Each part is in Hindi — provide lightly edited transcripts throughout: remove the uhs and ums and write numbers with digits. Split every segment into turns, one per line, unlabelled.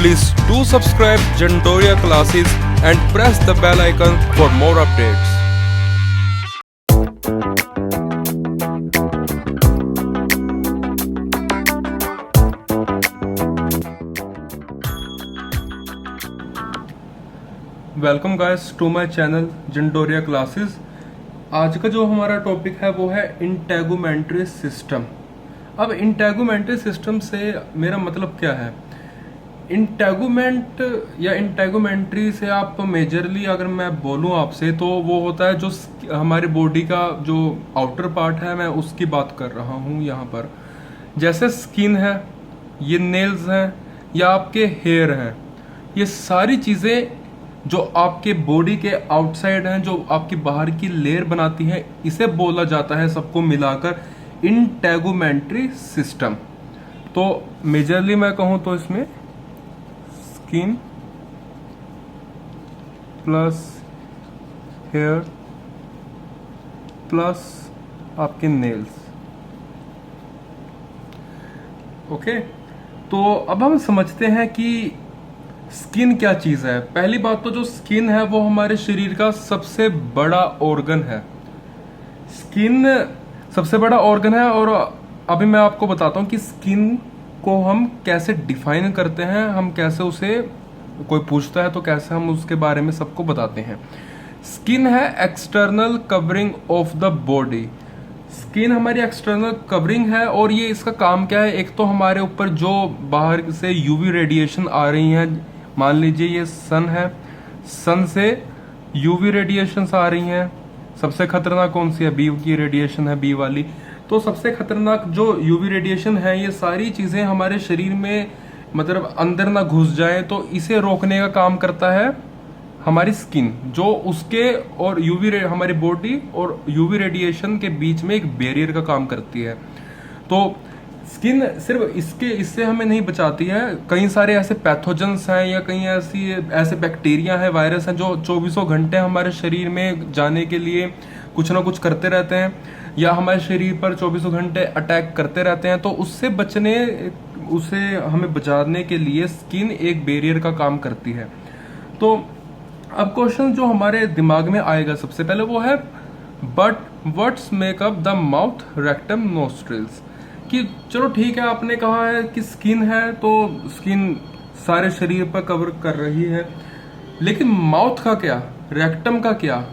Please do subscribe Jantoria Classes and press the bell icon for more updates. Welcome guys to my channel जंटोरिया क्लासेस। आज का जो हमारा टॉपिक है वो है इंटेगुमेंट्री सिस्टम। अब इंटेगुमेंट्री सिस्टम से मेरा मतलब क्या है? इंटेगुमेंट या इंटेगुमेंट्री से आप मेजरली अगर मैं बोलूं आपसे तो वो होता है जो हमारी बॉडी का जो आउटर पार्ट है, मैं उसकी बात कर रहा हूं यहाँ पर। जैसे स्किन है, ये नेल्स हैं या आपके हेयर हैं, ये सारी चीज़ें जो आपके बॉडी के आउटसाइड हैं, जो आपकी बाहर की लेयर बनाती है, इसे बोला जाता है सबको मिलाकर इंटेगुमेंट्री सिस्टम। तो मेजरली मैं कहूं तो इसमें स्किन प्लस हेयर प्लस आपके नेल्स। ओके, तो अब हम समझते हैं कि स्किन क्या चीज है। पहली बात तो जो स्किन है वो हमारे शरीर का सबसे बड़ा ऑर्गन है। स्किन सबसे बड़ा ऑर्गन है और अभी मैं आपको बताता हूं कि स्किन को हम कैसे डिफाइन करते हैं, हम कैसे उसे, कोई पूछता है तो कैसे हम उसके बारे में सबको बताते हैं। स्किन है external covering of the body. Skin हमारी एक्सटर्नल कवरिंग है और ये इसका काम क्या है? एक तो हमारे ऊपर जो बाहर से यूवी रेडिएशन आ रही है, मान लीजिए ये सन है, सन से यूवी रेडिएशंस आ रही हैं। सबसे खतरनाक कौन सी है? बी की रेडिएशन है, बी वाली। तो सबसे खतरनाक जो यूवी रेडिएशन है, ये सारी चीजें हमारे शरीर में मतलब अंदर ना घुस जाए, तो इसे रोकने का काम करता है हमारी स्किन, जो उसके और हमारी बॉडी और यूवी रेडिएशन के बीच में एक बैरियर का काम करती है। तो स्किन सिर्फ इससे हमें नहीं बचाती है, कई सारे ऐसे पैथोजेंस हैं या कई ऐसे बैक्टीरिया हैं, वायरस हैं जो 24 घंटे हमारे शरीर में जाने के लिए कुछ ना कुछ करते रहते हैं या हमारे शरीर पर 24 घंटे अटैक करते रहते हैं। तो उसे हमें बचाने के लिए स्किन एक बैरियर का काम करती है। तो अब क्वेश्चन जो हमारे दिमाग में आएगा सबसे पहले वो है, but what's make up the mouth, rectum, nostrils. कि चलो ठीक है, आपने कहा है कि स्किन है तो स्किन सारे शरीर पर कवर कर रही है, लेकिन माउथ का क्या, रेक्टम का क्या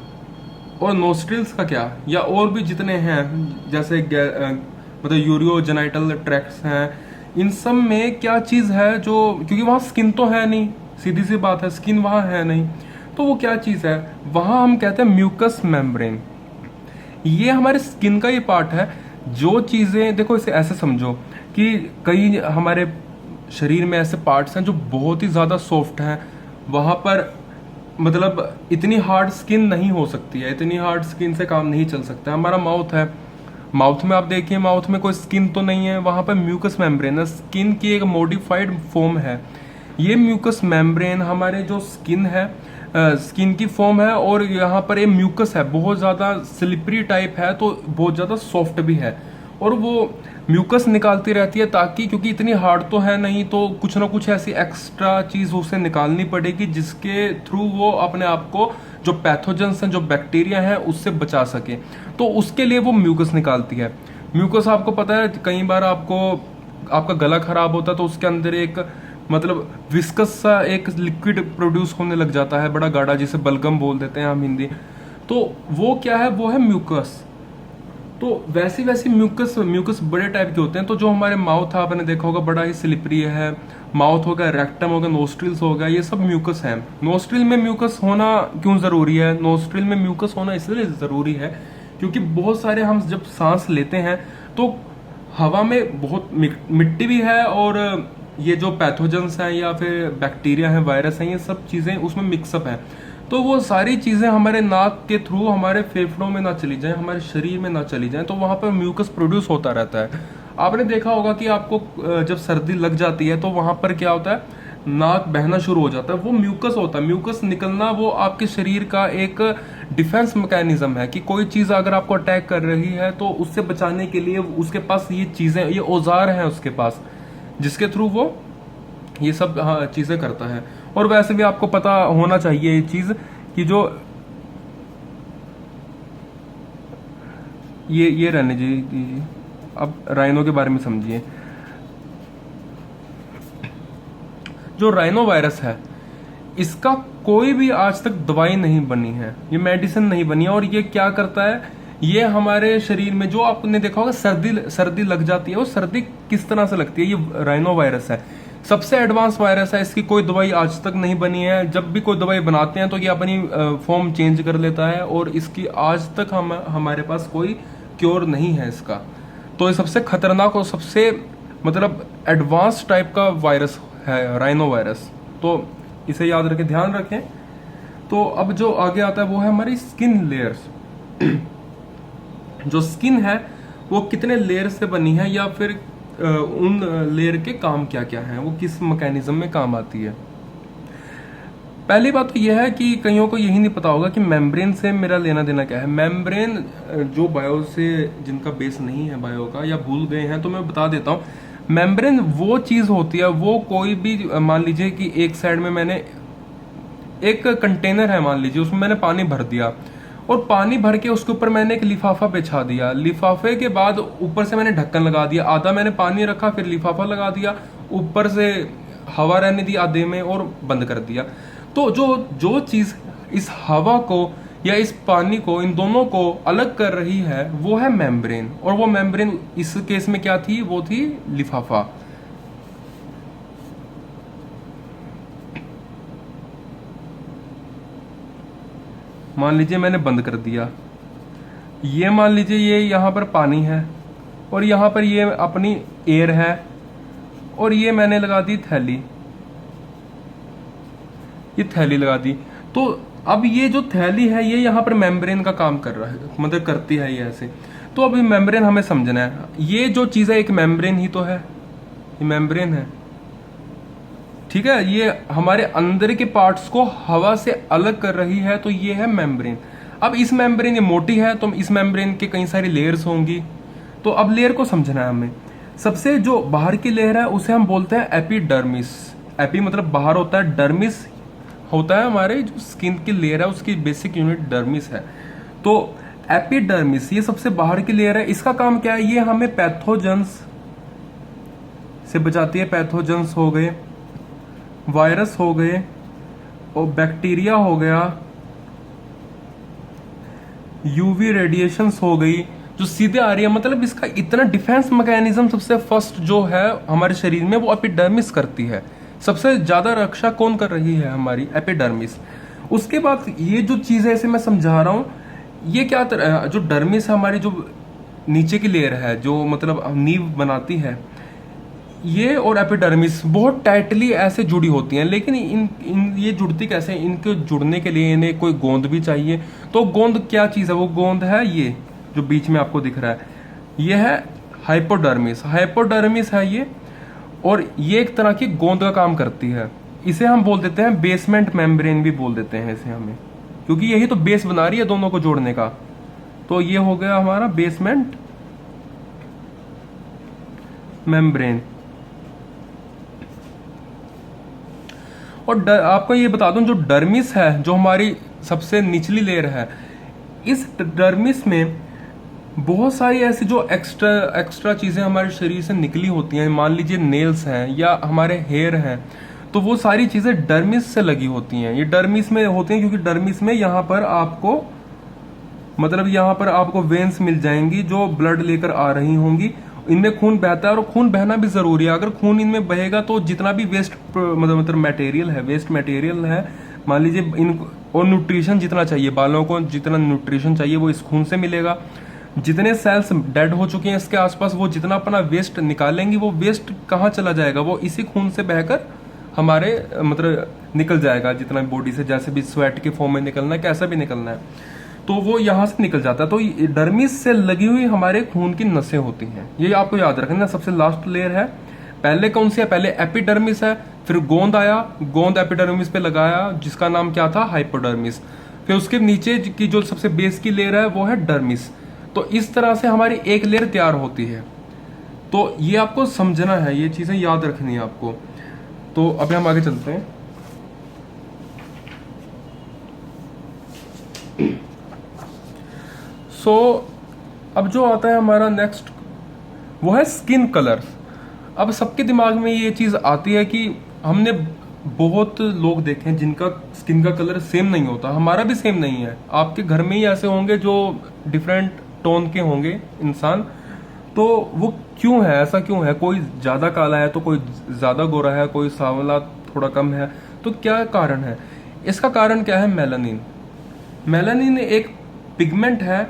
और नोस्ट्रिल्स का क्या, या और भी जितने हैं जैसे मतलब यूरियोजेनाइटल ट्रैक्ट्स हैं, इन सब में क्या चीज है जो, क्योंकि वहां स्किन तो है नहीं, सीधी सी बात है, स्किन वहां है नहीं, तो वो क्या चीज है? वहां हम कहते हैं म्यूकस मेम्ब्रेन। ये हमारे स्किन का ये पार्ट है। जो चीजें, देखो इसे ऐसे समझो कि कई हमारे शरीर में ऐसे पार्ट्स हैं जो बहुत ही ज्यादा सॉफ्ट हैं, वहां पर मतलब इतनी हार्ड स्किन नहीं हो सकती है, इतनी हार्ड स्किन से काम नहीं चल सकता। हमारा माउथ है, माउथ में आप देखिए, माउथ में कोई स्किन तो नहीं है, वहां पर म्यूकस मेम्ब्रेन है, स्किन की एक मॉडिफाइड फॉर्म है। ये म्यूकस मेम्ब्रेन हमारे जो स्किन है, स्किन की फॉर्म है, और यहाँ पर ये म्यूकस है, बहुत ज़्यादा स्लिपरी टाइप है, तो बहुत ज़्यादा सॉफ्ट भी है, और वो म्यूकस निकालती रहती है ताकि, क्योंकि इतनी हार्ड तो है नहीं, तो कुछ ना कुछ ऐसी एक्स्ट्रा चीज़ उसे निकालनी पड़ेगी जिसके थ्रू वो अपने आप को जो पैथोजेंस हैं, जो बैक्टीरिया हैं, उससे बचा सके। तो उसके लिए वो म्यूकस निकालती है। म्यूकस आपको पता है, कई बार आपका गला खराब होता है तो उसके अंदर एक मतलब विस्कस सा एक लिक्विड प्रोड्यूस होने लग जाता है, बड़ा गाढ़ा, जिसे बलगम बोल देते हैं हम हिंदी। तो वो क्या है? वो है म्यूकस। तो वैसी म्यूकस बड़े टाइप के होते हैं। तो जो हमारे माउथ है, आपने देखा होगा, बड़ा ही स्लिपरी है, माउथ हो गया, रेक्टम हो गया, नोस्ट्रिल्स हो गया, ये सब म्यूकस है। नोस्ट्रिल में म्यूकस होना क्यों जरूरी है? नोस्ट्रिल में म्यूकस होना इसलिए जरूरी है क्योंकि बहुत सारे हम जब सांस लेते हैं तो हवा में बहुत मिट्टी भी है, और ये जो पैथोजेंस हैं या फिर बैक्टीरिया हैं, वायरस हैं, ये सब चीज़ें उसमें मिक्सअप हैं। तो वो सारी चीज़ें हमारे नाक के थ्रू हमारे फेफड़ों में ना चली जाएं, हमारे शरीर में ना चली जाएं, तो वहाँ पर म्यूकस प्रोड्यूस होता रहता है। आपने देखा होगा कि आपको जब सर्दी लग जाती है तो वहाँ पर क्या होता है? नाक बहना शुरू हो जाता है, वो म्यूकस होता है। म्यूकस निकलना वो आपके शरीर का एक डिफेंस मैकेनिज्म है कि कोई चीज़ अगर आपको अटैक कर रही है तो उससे बचाने के लिए उसके पास ये चीज़ें, ये औजार हैं उसके पास, जिसके थ्रू वो ये सब हाँ चीज़ें करता है। और वैसे भी आपको पता होना चाहिए ये चीज़ कि जो ये रहने दीजिए, अब राइनो के बारे में समझिए। जो राइनो वायरस है, इसका कोई भी आज तक दवाई नहीं बनी है, ये मेडिसिन नहीं बनी है। और ये क्या करता है, ये हमारे शरीर में जो आपने देखा होगा सर्दी सर्दी लग जाती है, वो सर्दी किस तरह से लगती है, ये राइनो वायरस है। सबसे एडवांस वायरस है, इसकी कोई दवाई आज तक नहीं बनी है। जब भी कोई दवाई बनाते हैं तो ये अपनी फॉर्म चेंज कर लेता है, और इसकी आज तक हमारे पास कोई क्योर नहीं है इसका। तो ये सबसे खतरनाक और सबसे मतलब एडवांस टाइप का वायरस है राइनो वायरस। तो इसे याद रखें, ध्यान रखें। तो अब जो आगे आता है वो है हमारी स्किन लेयर्स। जो स्किन है वो कितने लेयर से बनी है, या फिर उन लेयर के काम क्या क्या हैं, वो किस मैकेनिज्म में काम आती है। पहली बात तो यह है कि कईयों को यही नहीं पता होगा कि मेम्ब्रेन से मेरा लेना देना क्या है। मेम्ब्रेन जो बायो से जिनका बेस नहीं है बायो का, या भूल गए हैं, तो मैं बता देता हूँ। मेम्ब्रेन वो चीज होती है, वो कोई भी मान लीजिए कि एक साइड में मैंने एक कंटेनर है, मान लीजिए उसमें मैंने पानी भर दिया, और पानी भर के उसके ऊपर मैंने एक लिफाफा बिछा दिया। लिफाफे के बाद ऊपर से मैंने ढक्कन लगा दिया, आधा मैंने पानी रखा, फिर लिफाफा लगा दिया, ऊपर से हवा रहने दी आधे में और बंद कर दिया। तो जो जो चीज इस हवा को या इस पानी को, इन दोनों को अलग कर रही है, वो है मेम्ब्रेन। और वो मेम्ब्रेन इस केस में क्या थी, वो थी लिफाफा। मान लीजिए मैंने बंद कर दिया, ये मान लीजिए ये यहां पर पानी है, और यहां पर ये अपनी एयर है, और ये मैंने लगा दी थैली, ये थैली लगा दी। तो अब ये जो थैली है ये यहाँ पर मेम्ब्रेन का काम कर रहा है, मतलब करती है ये ऐसे। तो अभी मेम्ब्रेन हमें समझना है, ये जो चीज है एक मेम्ब्रेन ही तो है, ये मेम्ब्रेन है, ठीक है। ये हमारे अंदर के पार्ट्स को हवा से अलग कर रही है, तो ये है मेम्ब्रेन। अब इस मेम्ब्रेन, ये मोटी है तो इस मेम्ब्रेन के कई सारी लेयर्स होंगी। तो अब लेयर को समझना है हमें। सबसे जो बाहर की लेयर है उसे हम बोलते हैं एपिडर्मिस। एपी मतलब बाहर होता है, डर्मिस होता है हमारे जो स्किन की लेयर है उसकी बेसिक यूनिट डर्मिस है। तो एपिडर्मिस ये सबसे बाहर की लेयर है। इसका काम क्या है, ये हमें पैथोजेंस से बचाती है। पैथोजेंस हो गए, वायरस हो गए, और बैक्टीरिया हो गया, यूवी रेडिएशंस हो गई जो सीधे आ रही है। मतलब इसका इतना डिफेंस मैकेनिज्म सबसे फर्स्ट जो है हमारे शरीर में वो एपिडर्मिस करती है। सबसे ज्यादा रक्षा कौन कर रही है, हमारी एपिडर्मिस। उसके बाद ये जो चीज है इसे मैं समझा रहा हूं, ये क्या जो डर्मिस है हमारी, जो नीचे की लेयर है जो मतलब नींव बनाती है, ये और एपिडर्मिस बहुत टाइटली ऐसे जुड़ी होती हैं। लेकिन इन ये जुड़ती कैसे, इनके जुड़ने के लिए इन्हें कोई गोंद भी चाहिए। तो गोंद क्या चीज है, वो गोंद है ये जो बीच में आपको दिख रहा है, ये है हाइपोडर्मिस। हाइपोडर्मिस है ये, और ये एक तरह की गोंद का काम करती है। इसे हम बोल देते हैं बेसमेंट मेम्ब्रेन भी बोल देते हैं इसे हमें, क्योंकि यही तो बेस बना रही है दोनों को जोड़ने का। तो ये हो गया हमारा बेसमेंट मेम्ब्रेन। और आपको ये बता दूं, जो डर्मिस है जो हमारी सबसे निचली लेयर है, इस डर्मिस में बहुत सारी ऐसी जो एक्स्ट्रा चीजें हमारे शरीर से निकली होती हैं। मान लीजिए नेल्स हैं या हमारे हेयर हैं, तो वो सारी चीजें डर्मिस से लगी होती हैं। ये डर्मिस में होती हैं क्योंकि डर्मिस में यहाँ पर आपको मतलब यहाँ पर आपको वेन्स मिल जाएंगी जो ब्लड लेकर आ रही होंगी। इनमें खून बहता है, और खून बहना भी जरूरी है। अगर खून इनमें बहेगा तो जितना भी वेस्ट मतलब मटेरियल है, वेस्ट मटेरियल है, मान लीजिए इन, और न्यूट्रिशन जितना चाहिए, बालों को जितना न्यूट्रिशन चाहिए वो इस खून से मिलेगा। जितने सेल्स डेड हो चुके हैं इसके आसपास, वो जितना अपना वेस्ट निकालेंगी, वो वेस्ट कहाँ चला जाएगा, वो इसी खून से बहकर हमारे मतलब निकल जाएगा। जितना बॉडी से जैसे भी स्वेट के फॉर्म में निकलना है, कैसा भी निकलना है, तो वो यहाँ से निकल जाता है। तो डर्मिस से लगी हुई हमारे खून की नसें होती हैं, ये आपको याद रखना। सबसे लास्ट लेयर है, पहले कौन सी है, पहले एपिडर्मिस है, फिर गोंद आया, गोंद एपिडर्मिस पे लगाया जिसका नाम क्या था, हाइपोडर्मिस। फिर उसके नीचे की जो सबसे बेस की लेयर है वो है डर्मिस। तो इस तरह से हमारी एक लेयर तैयार होती है। तो ये आपको समझना है, ये चीजें याद रखनी है आपको। तो अभी हम आगे चलते हैं। सो अब जो आता है हमारा नेक्स्ट, वो है स्किन कलर। अब सबके दिमाग में ये चीज़ आती है कि हमने बहुत लोग देखे हैं जिनका स्किन का कलर सेम नहीं होता, हमारा भी सेम नहीं है। आपके घर में ही ऐसे होंगे जो डिफरेंट टोन के होंगे इंसान। तो वो क्यों है, ऐसा क्यों है? कोई ज़्यादा काला है तो कोई ज़्यादा गोरा है, कोई सांवला थोड़ा कम है। तो क्या कारण है? इसका कारण क्या है? मेलानिन। मेलानिन एक पिगमेंट है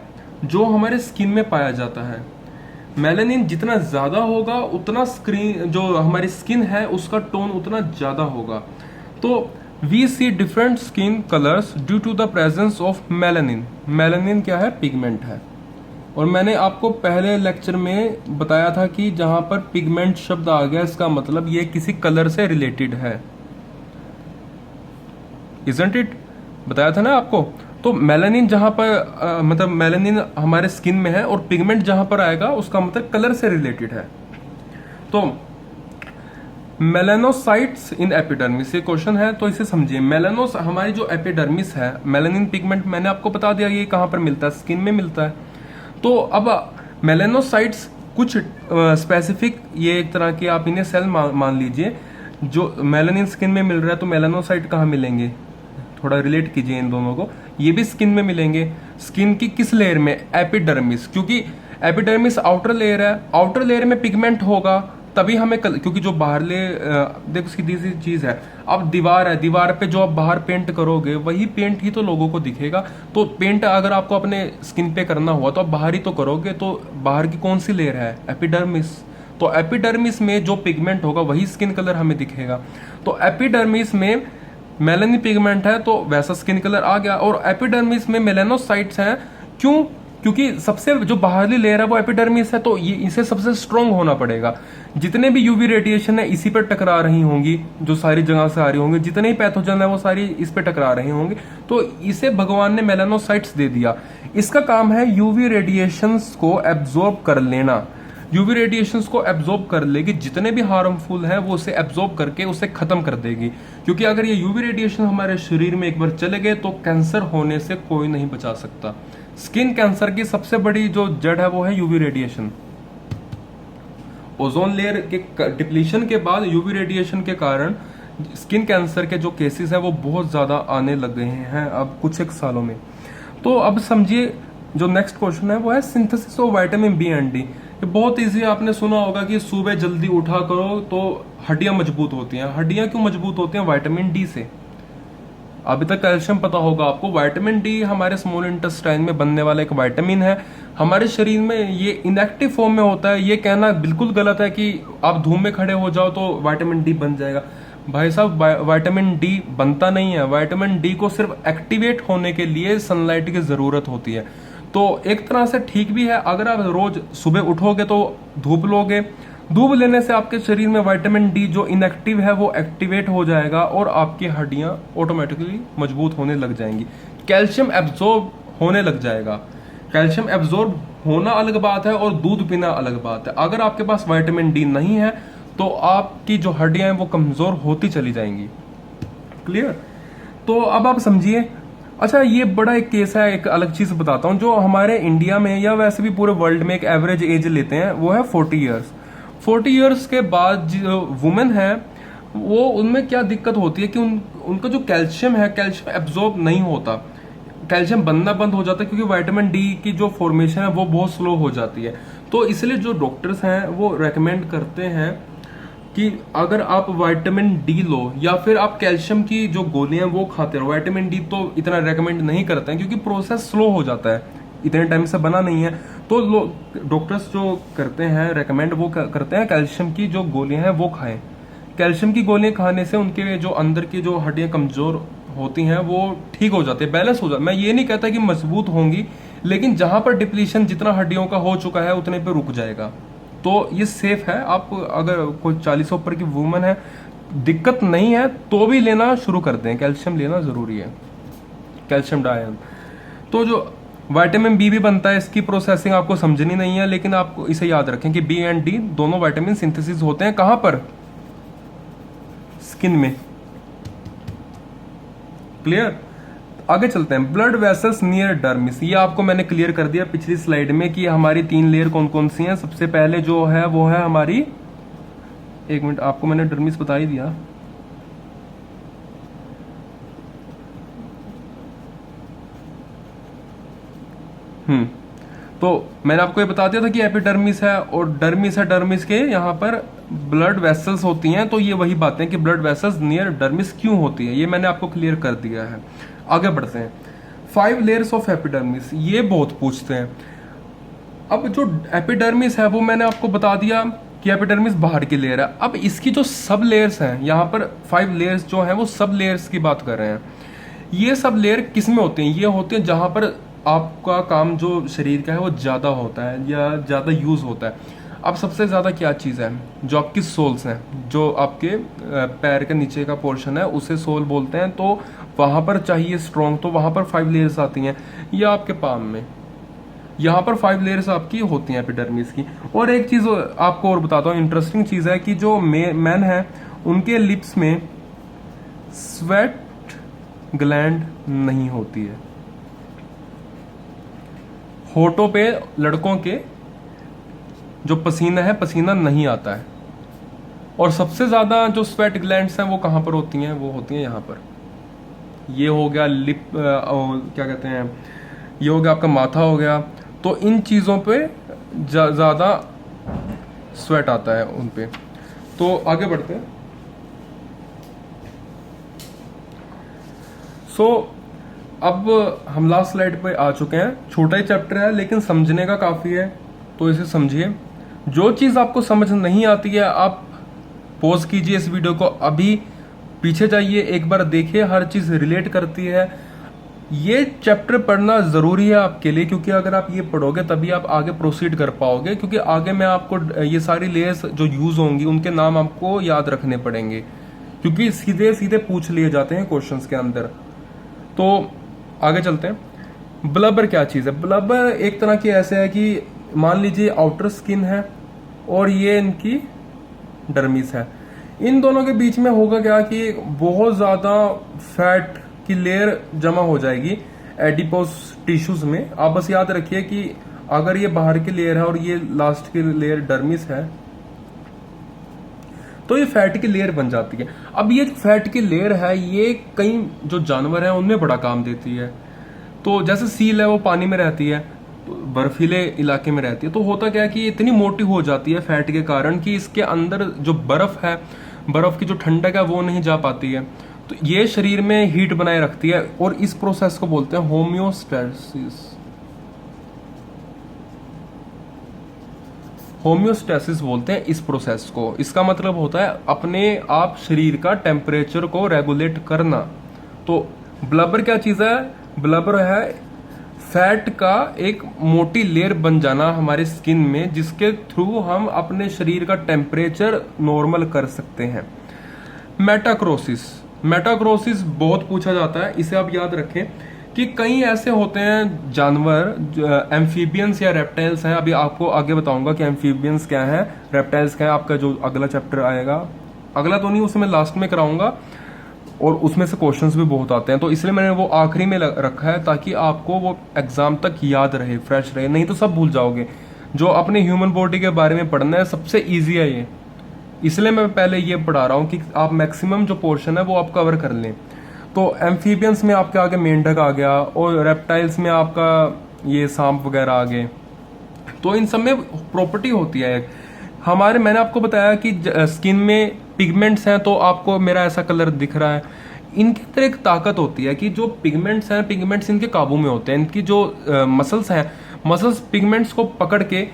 जो हमारे स्किन में पाया जाता है। मेलानिन जितना ज़्यादा होगा उतना स्क्रीन जो हमारी स्किन है उसका टोन उतना ज़्यादा होगा। तो we see different skin colours due to the presence of melanin. Melanin क्या है? पिगमेंट है। और मैंने आपको पहले लेक्चर में बताया था कि जहां पर पिगमेंट शब्द आ गया इसका मतलब ये किसी कलर से रिलेटेड है, इजंट इट? बताया था ना आपको। तो मेलानिन जहां पर मतलब मेलानिन हमारे स्किन में है और पिगमेंट जहां पर आएगा उसका मतलब कलर से रिलेटेड है। तो मेलानोसाइट्स इन एपिडर्मिस, ये क्वेश्चन है तो इसे समझिए। मेलानोस हमारी जो एपिडर्मिस है, मेलानिन पिगमेंट मैंने आपको बता दिया ये कहां पर मिलता है, स्किन में मिलता है। तो अब मेलानोसाइट्स कुछ स्पेसिफिक, ये एक तरह के आप इन्हें सेल मान लीजिए। जो मेलानिन स्किन में मिल रहा है तो मेलानोसाइट कहाँ मिलेंगे? थोड़ा रिलेट कीजिए इन दोनों को। ये भी स्किन में मिलेंगे। स्किन की किस लेयर में? एपिडर्मिस। क्योंकि एपिडर्मिस आउटर लेयर है, आउटर लेयर में पिगमेंट होगा तभी हमें क्योंकि जो बाहर ले देखो सीधी सी चीज है। अब दीवार है, दीवार पे जो आप बाहर पेंट करोगे वही पेंट ही तो लोगों को दिखेगा। तो पेंट अगर आपको अपने स्किन पे करना हुआ तो आप बाहर ही तो करोगे। तो बाहर की कौन सी लेयर है? एपिडर्मिस। तो एपिडर्मिस में जो पिगमेंट होगा वही स्किन कलर हमें दिखेगा। तो एपिडर्मिस में मेलानिन पिगमेंट है तो वैसा स्किन कलर आ गया। और एपिडर्मिस में मेलानोसाइट्स हैं। क्यों? क्योंकि सबसे जो बाहरी लेयर है वो एपिडर्मिस है, तो ये इसे सबसे स्ट्रांग होना पड़ेगा। जितने भी यूवी रेडिएशन है इसी पर टकरा रही होंगी, जो सारी जगह से आ रही होंगी, जितने ही पैथोजन है वो सारी इस पे टकरा रहे होंगे। तो इसे भगवान ने मेलानोसाइट्स दे दिया। इसका काम है यूवी रेडिएशंस को एब्जॉर्ब कर लेना। यूवी रेडिएशंस को एब्जॉर्ब कर लेगी, जितने भी हार्मफुल है वो उसे एब्जॉर्ब करके उसे खत्म कर देगी। क्योंकि अगर ये यूवी रेडिएशन हमारे शरीर में एक बार चले गए तो कैंसर होने से कोई नहीं बचा सकता। स्किन कैंसर की सबसे बड़ी जो जड़ है वो है यूवी रेडिएशन। ओजोन लेयर के डिप्लीशन के बाद यूवी रेडिएशन के कारण स्किन कैंसर के जो केसेस हैं वो बहुत ज्यादा आने लग गए हैं अब कुछ एक सालों में। तो अब समझिए जो नेक्स्ट क्वेश्चन है वो है synthesis of vitamin B and D. ये बहुत इजी, आपने सुना होगा कि सुबह जल्दी उठा करो तो हड्डियां मजबूत होती हैं। हड्डियां क्यों मजबूत होती हैं? विटामिन डी से। अभी तक कैल्शियम पता होगा आपको। विटामिन डी हमारे स्मॉल इंटेस्टाइन में बनने वाला एक विटामिन है। हमारे शरीर में ये इनएक्टिव फॉर्म में होता है। ये कहना बिल्कुल गलत है कि आप धूप में खड़े हो जाओ तो विटामिन डी बन जाएगा। भाई साहब, विटामिन डी बनता नहीं है। विटामिन डी को सिर्फ एक्टिवेट होने के लिए सनलाइट की जरूरत होती है। तो एक तरह से ठीक भी है, अगर आप रोज सुबह उठोगे तो धूप लोगे, धूप लेने से आपके शरीर में विटामिन डी जो इनएक्टिव है वो एक्टिवेट हो जाएगा और आपकी हड्डियां ऑटोमेटिकली मजबूत होने लग जाएंगी। कैल्शियम एब्जॉर्ब होने लग जाएगा। कैल्शियम एब्जॉर्ब होना अलग बात है और दूध पीना अलग बात है। अगर आपके पास विटामिन डी नहीं है तो आपकी जो हड्डियां हैं वो कमजोर होती चली जाएंगी। क्लियर? तो अब आप समझिए। अच्छा, ये बड़ा एक केस है, एक अलग चीज बताता हूँ। जो हमारे इंडिया में या वैसे भी पूरे वर्ल्ड में एक एवरेज एज लेते हैं वो है 40 ईयर्स। 40 ईयर्स के बाद जो वुमेन है वो उनमें क्या दिक्कत होती है कि उनका जो कैल्शियम है, कैल्शियम एब्जॉर्ब नहीं होता, कैल्शियम बनना बंद हो जाता है क्योंकि विटामिन डी की जो फॉर्मेशन है वो बहुत स्लो हो जाती है। तो इसलिए जो डॉक्टर्स हैं वो रेकमेंड करते हैं कि अगर आप विटामिन डी लो या फिर आप कैल्शियम की जो गोलियां वो खाते रहो। विटामिन डी तो इतना रेकमेंड नहीं करते हैं क्योंकि प्रोसेस स्लो हो जाता है, इतने टाइम से बना नहीं है। तो डॉक्टर्स जो करते हैं रेकमेंड वो करते हैं कैल्शियम की जो गोलियां हैं वो खाएं। कैल्शियम की गोलियां खाने से उनके जो अंदर की जो हड्डियां कमजोर होती हैं वो ठीक हो जाती है, बैलेंस हो जाता है। मैं ये नहीं कहता कि मजबूत होंगी, लेकिन जहां पर डिप्लीशन जितना हड्डियों का हो चुका है उतने पे रुक जाएगा। तो ये सेफ है। आप अगर कोई 40 ऊपर की वुमन है, दिक्कत नहीं है तो भी लेना शुरू कर दें। कैल्शियम लेना जरूरी है, कैल्शियम डायन। तो जो विटामिन बी भी बनता है, इसकी प्रोसेसिंग आपको समझनी नहीं है, लेकिन आपको इसे याद रखें कि बी एंड डी दोनों विटामिन सिंथेसिस होते हैं कहां पर? स्किन में। क्लियर? आगे चलते हैं। ब्लड वेसल्स नियर डर्मिस, ये आपको मैंने क्लियर कर दिया पिछली स्लाइड में कि हमारी 3 लेयर कौन कौन सी हैं। सबसे पहले जो है वो है हमारी, एक मिनट, आपको मैंने डर्मिस बता ही दिया। तो मैंने आपको ये बता दिया था कि एपिडर्मिस है और डर्मिस है। डर्मिस के यहाँ पर ब्लड वेसल्स होती हैं। तो ये वही बातें कि ब्लड वेसल्स नियर डर्मिस क्यों होती है, ये मैंने आपको क्लियर कर दिया है। आगे बढ़ते हैं। 5 लेयर्स ऑफ एपिडर्मिस, ये बहुत पूछते हैं। अब जो एपिडर्मिस है वो मैंने आपको बता दिया कि एपिडर्मिस बाहर की लेयर है। अब इसकी जो सब लेयर्स हैं, यहाँ पर 5 लेयर्स जो हैं वो सब लेयर्स की बात कर रहे हैं। ये सब लेयर किस में होते हैं? ये होते हैं जहां पर आपका काम जो शरीर का है वो ज़्यादा होता है या ज़्यादा यूज़ होता है। अब सबसे ज़्यादा क्या चीज़ है? जो आपकी सोल्स हैं, जो आपके पैर के नीचे का पोर्शन है उसे सोल बोलते हैं। तो वहाँ पर चाहिए स्ट्रॉन्ग, तो वहाँ पर 5 लेयर्स आती हैं। या आपके पाम में, यहाँ पर 5 लेयर्स आपकी होती हैं एपिडर्मिस की। और एक चीज़ आपको और बताता हूँ, इंटरेस्टिंग चीज़ है कि जो मैन है उनके लिप्स में स्वेट ग्लैंड नहीं होती है। होठों पे लड़कों के जो पसीना है, पसीना नहीं आता है। और सबसे ज्यादा जो स्वेट ग्लैंड्स हैं वो कहां पर होती हैं? वो होती हैं यहां पर। ये हो गया लिप, क्या कहते हैं, ये हो गया आपका माथा हो गया। तो इन चीजों पे ज्यादा स्वेट आता है उन पे। तो आगे बढ़ते हैं। अब हम लास्ट स्लाइड पे आ चुके हैं। छोटा ही चैप्टर है लेकिन समझने का काफी है, तो इसे समझिए। जो चीज आपको समझ नहीं आती है आप पॉज कीजिए इस वीडियो को, अभी पीछे जाइए, एक बार देखिए, हर चीज रिलेट करती है। ये चैप्टर पढ़ना जरूरी है आपके लिए, क्योंकि अगर आप ये पढ़ोगे तभी आप आगे प्रोसीड कर पाओगे। क्योंकि आगे मैं आपको ये सारी लेयर्स जो यूज होंगी उनके नाम आपको याद रखने पड़ेंगे, क्योंकि सीधे सीधे पूछ लिए जाते हैं क्वेश्चंस के अंदर। तो आगे चलते हैं। ब्लबर क्या चीज़ है? ब्लबर एक तरह की ऐसे है कि मान लीजिए आउटर स्किन है और ये इनकी डर्मिस है। इन दोनों के बीच में होगा क्या कि बहुत ज़्यादा फैट की लेयर जमा हो जाएगी एडिपोस टिश्यूज में। आप बस याद रखिए कि अगर ये बाहर की लेयर है और ये लास्ट की लेयर डर्मिस है तो ये फैट की लेयर बन जाती है। अब ये फैट की लेयर है ये कई जो जानवर हैं उनमें बड़ा काम देती है। तो जैसे सील है वो पानी में रहती है, तो बर्फीले इलाके में रहती है। तो होता क्या है कि इतनी मोटी हो जाती है फैट के कारण कि इसके अंदर जो बर्फ है, बर्फ की जो ठंडक है वो नहीं जा पाती है। तो ये शरीर में हीट बनाए रखती है और इस प्रोसेस को बोलते हैं होम्योस्टेसिस। होम्योस्टेसिस बोलते हैं इस प्रोसेस को। इसका मतलब होता है अपने आप शरीर का टेम्परेचर को रेगुलेट करना। तो ब्लबर क्या चीज है? ब्लबर है फैट का एक मोटी लेयर बन जाना हमारे स्किन में, जिसके थ्रू हम अपने शरीर का टेम्परेचर नॉर्मल कर सकते हैं। मेटाक्रोसिस, मेटाक्रोसिस बहुत पूछा जाता है, इसे आप याद रखें कि कई ऐसे होते हैं जानवर, एम्फीबियंस या रेप्टाइल्स हैं। अभी आपको आगे बताऊंगा कि एम्फीबियंस क्या है, रेप्टाइल्स क्या है। आपका जो अगला चैप्टर आएगा, अगला तो नहीं, उसे मैं लास्ट में कराऊंगा, और उसमें से क्वेश्चंस भी बहुत आते हैं। तो इसलिए मैंने वो आखिरी में रखा है ताकि आपको वो एग्जाम तक याद रहे, फ्रेश रहे, नहीं तो सब भूल जाओगे। जो अपने ह्यूमन बॉडी के बारे में पढ़ना है सबसे ईजी है ये, इसलिए मैं पहले ये पढ़ा रहा हूँ कि आप मैक्सिमम जो पोर्शन है वो आप कवर कर लें। तो एम्फीबियंस में आपके आगे मेंढक आ गया और रेप्टाइल्स में आपका ये सांप वगैरह आ गए। तो इन सब में प्रॉपर्टी होती है हमारे, मैंने आपको बताया कि स्किन में पिगमेंट्स हैं, तो आपको मेरा ऐसा कलर दिख रहा है। इनके अंदर एक ताकत होती है कि जो पिगमेंट्स हैं, पिगमेंट्स इनके काबू में होते हैं। इनकी जो मसल्स हैं, मसल्स पिगमेंट्स को पकड़ के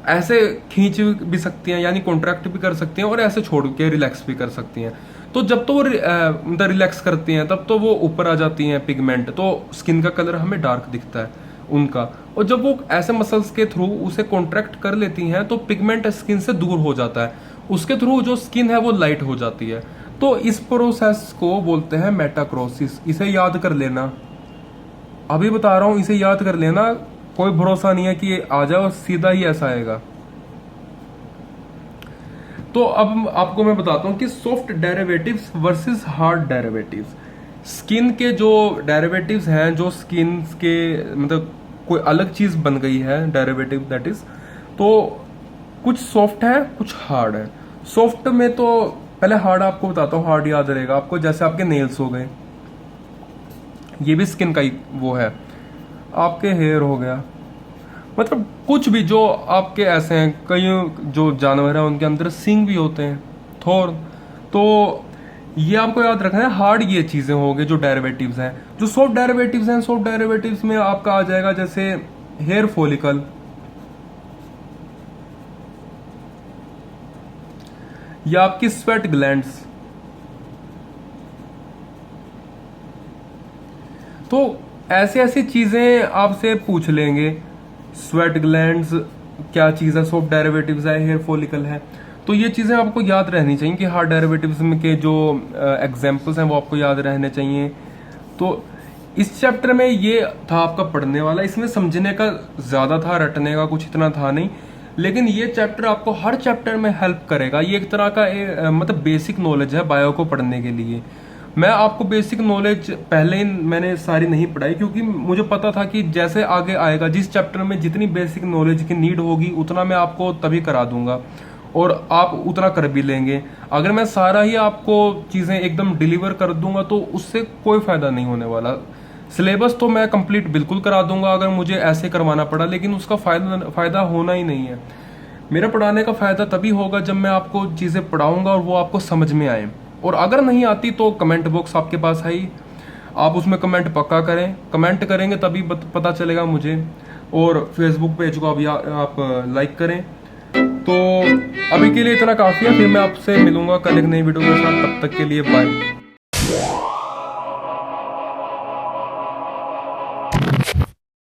ऐसे खींच भी सकती हैं, यानी कॉन्ट्रैक्ट भी कर सकती हैं, और ऐसे छोड़ के रिलैक्स भी कर सकती हैं। तो जब तो वो मतलब रिलैक्स करती हैं तब तो वो ऊपर आ जाती हैं पिगमेंट, तो स्किन का कलर हमें डार्क दिखता है उनका। और जब वो ऐसे मसल्स के थ्रू उसे कॉन्ट्रैक्ट कर लेती हैं तो पिगमेंट स्किन से दूर हो जाता है, उसके थ्रू जो स्किन है वो लाइट हो जाती है। तो इस प्रोसेस को बोलते हैं मेटाक्रोसिस। इसे याद कर लेना, अभी बता रहा हूं, इसे याद कर लेना। कोई भरोसा नहीं है कि आ जाओ सीधा ही ऐसा आएगा। तो अब आपको मैं बताता हूँ कि soft derivatives versus hard derivatives. Skin के जो डेरिवेटिव्स हैं, जो स्किन के मतलब कोई अलग चीज बन गई है डेरिवेटिव दैट इज, तो कुछ सॉफ्ट है कुछ हार्ड है। सॉफ्ट में तो पहले हार्ड आपको बताता हूँ, हार्ड याद रहेगा आपको, जैसे आपके नेल्स हो गए, ये भी स्किन का ही वो है। आपके हेयर हो गया, मतलब कुछ भी जो आपके ऐसे हैं, कई जो जानवर हैं उनके अंदर सींग भी होते हैं, थोर, तो ये आपको याद रखना है। हार्ड ये चीजें हो गई जो डेरिवेटिव्स हैं। जो सॉफ्ट डेरिवेटिव्स हैं, सॉफ्ट डेरिवेटिव्स में आपका आ जाएगा जैसे हेयर फॉलिकल, या आपकी स्वेट ग्लैंड्स। तो ऐसे ऐसी चीजें आपसे पूछ लेंगे, स्वेट ग्लैंड्स क्या चीज है, सॉफ्ट डेरिवेटिव्स है, हेयर फॉलिकल है। तो ये चीजें आपको याद रहनी चाहिए कि हार्ड डेरिवेटिव्स में के जो एग्जांपल्स हैं वो आपको याद रहने चाहिए। तो इस चैप्टर में ये था आपका पढ़ने वाला, इसमें समझने का ज्यादा था, रटने का कुछ इतना था नहीं। लेकिन ये चैप्टर आपको हर चैप्टर में हेल्प करेगा। ये एक तरह का मतलब बेसिक नॉलेज है बायो को पढ़ने के लिए। मैं आपको बेसिक नॉलेज पहले ही मैंने सारी नहीं पढ़ाई, क्योंकि मुझे पता था कि जैसे आगे आएगा, जिस चैप्टर में जितनी बेसिक नॉलेज की नीड होगी उतना मैं आपको तभी करा दूंगा और आप उतना कर भी लेंगे। अगर मैं सारा ही आपको चीजें एकदम डिलीवर कर दूंगा तो उससे कोई फायदा नहीं होने वाला। सिलेबस तो मैं कंप्लीट बिल्कुल करा दूंगा अगर मुझे ऐसे करवाना पड़ा, लेकिन उसका फायदा होना ही नहीं है। मेरा पढ़ाने का फायदा तभी होगा जब मैं आपको चीजें पढ़ाऊंगा और वो आपको समझ में आए। और अगर नहीं आती तो कमेंट बॉक्स आपके पास है ही, आप उसमें कमेंट पक्का करें। कमेंट करेंगे तभी पता चलेगा मुझे। और फेसबुक पेज को अभी आप लाइक करें। तो अभी के लिए इतना काफी है, फिर मैं आपसे मिलूंगा कल एक नई वीडियो के साथ। तब तक के लिए बाय।